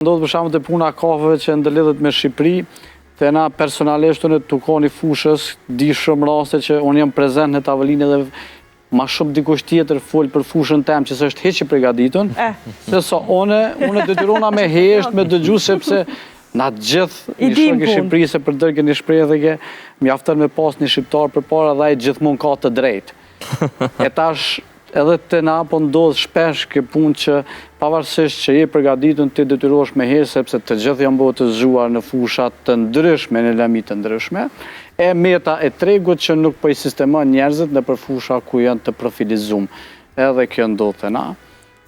Ndodhë për shembull të puna kafeve që ndërlidhet me Shqipëri, te na personalisht unë të koni fushës, di shumë raste që unë jam prezent në tavolinë dhe ma shumë dikush tjetër fol për fushën tem që s'është hiç i përgatitur, se sa unë detyrona me hesht, me dëgju sepse na gjithë një shok i Shqipërisë për dërgën një shprehje dhe ke mjafton me pas një shqiptar përpara dhe ai gjithmonë ka të drejtë. E tash edhe te na po ndodh shpesh kjo punë që pavarësisht që je përgatitur ti detyrohesh me hesht sepse të gjithë janë bërë të zgjuar në fusha të ndryshme, në lami të ndryshme. E meta e tregut që nuk po i sistemon njerëzit nëpër fusha ku janë të profilizuar. Edhe kjo ndodh te na.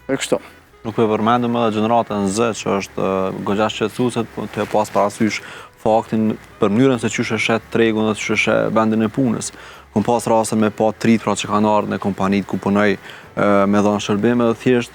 E kështu. Nuk po e përmendëm edhe gjeneratën Z që është goxha shqetësuese, po të pas parasysh faktin për mënyrën se çysh e shet tregun dhe çysh e vendin e punës. Kom pas raste me pa trit pra që kanë ardhur në kompanitë ku punoj me dhënë shërbime dhe thjesht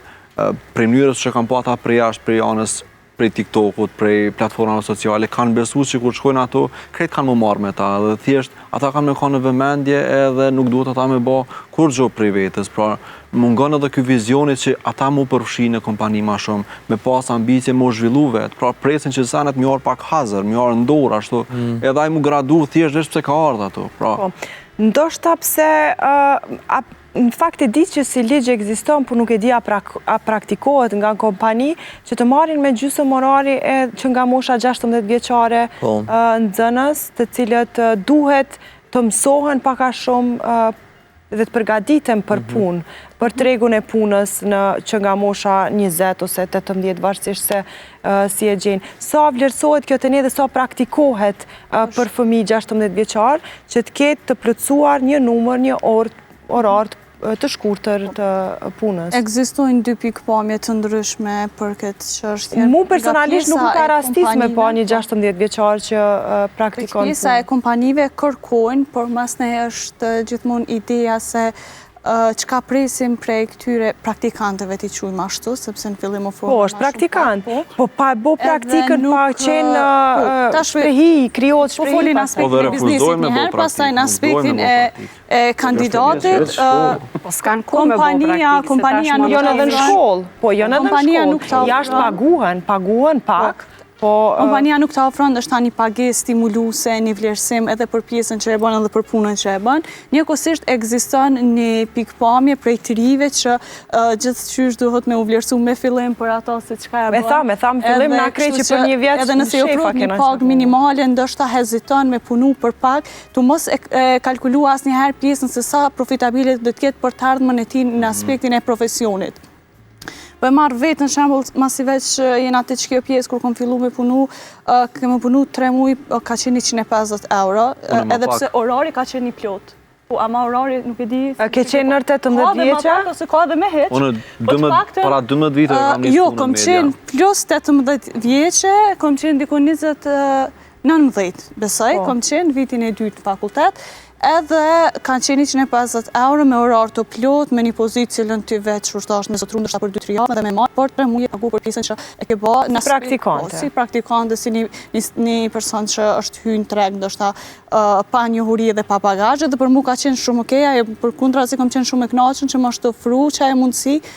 prej mënyrës që kanë pa ata prej jashtë, prej anës, prej TikTokut, prej platformave sociale, kanë besuar që kur shkojnë ato, krejt kanë më marrë me ta dhe thjesht ata kanë me kanë në vëmendje edhe nuk duhet ata me bë kur gjë prej vetes. Pra mungon edhe ky vizioni që ata mu përfshin në kompani më shumë, me pas ambicie më zhvillu vet. Pra presin që sanet më or pak hazër, më or në dorë ashtu, edhe ai mu gradu thjesht vetë pse ka ardhur ato. Pra ndoshta pse në fakt e di që si ligj ekziston, por nuk e di a praktikohet nga kompani që të marrin me gjysmë orari që nga mosha 16 vjeçare nxënës, të cilët duhet të mësohen pak a shumë dhe të përgatiten për punë, për tregun e punës që nga mosha 20 ose 18 varësisht se si e gjenë. Sa vlerësohet kjo të ne dhe sa praktikohet për fëmijë 16 vjeçar që të ketë të plotësuar një numër, një orar të shkurtër të punës. Ekzistojnë dy pikpamje të ndryshme për këtë çështje. Mu personalisht nuk ka rastis me pa një 16 vjeçar që praktikon punë. Pjesa e kompanive kërkojnë, por masnej është gjithmonë ideja se çka presim prej këtyre praktikantëve t'i quajmë ashtu, sepse në fillim ofrohen. Po, është praktikant. Po pa bo praktikën pa qenë shprehi, krijohet shprehi. Po folin aspektin e biznesit njëherë, pastaj në aspektin e kandidatit. Po s'kan kohë me bo praktikë, kompania nuk janë edhe në shkollë. Po janë edhe në shkollë. Jashtë paguhen pak. Kompania nuk ta ofron ndoshta një pagesë stimuluese, një vlerësim edhe për pjesën që e bën edhe për punën që e bën. Njëkohësisht ekziston një pikpamje prej të rive që gjithçysh duhet me u vlerësu me fillim për ato se çka e bën. Me tham fillim na krejt që për një vjet edhe nëse ofrohet një pagë minimale, ndoshta heziton me punu për pagë, tu mos e kalkulu asnjëherë pjesën se sa profitabile do të ketë për të ardhmen e tij në aspektin e profesionit. Për marrë vetë në shembull, masi veç jena të që kjo pjesë, kur kom fillu me punu, kemë punu 3 muaj, ka qenë 150 euro, edhe pse orari ka qenë një plot. Po, ama orari nuk e di... Ke qenë nër 18 vjeqa? Ka dhe ma ose ka dhe me heq. Para 12 vite kam njësë jo, kom qenë plus 18 vjeqe, kom qenë diko 19 besoj, kom qenë vitin e 2 në fakultet, edhe kanë qenë 150 euro me orar të plot, me një pozitë cilën ty vetë shurtash me zotru ndërshta për 2-3 javë dhe me marë, por 3 muaj pagu për pjesën që e ke ba... Si praktikante. Si praktikante, si një person që është hynë treg, ndërshta pa njohuri dhe pa bagazhe, dhe për mu ka qenë shumë okeja, për kundra si kom qenë shumë e knaqën që më është të ofru që e mundësi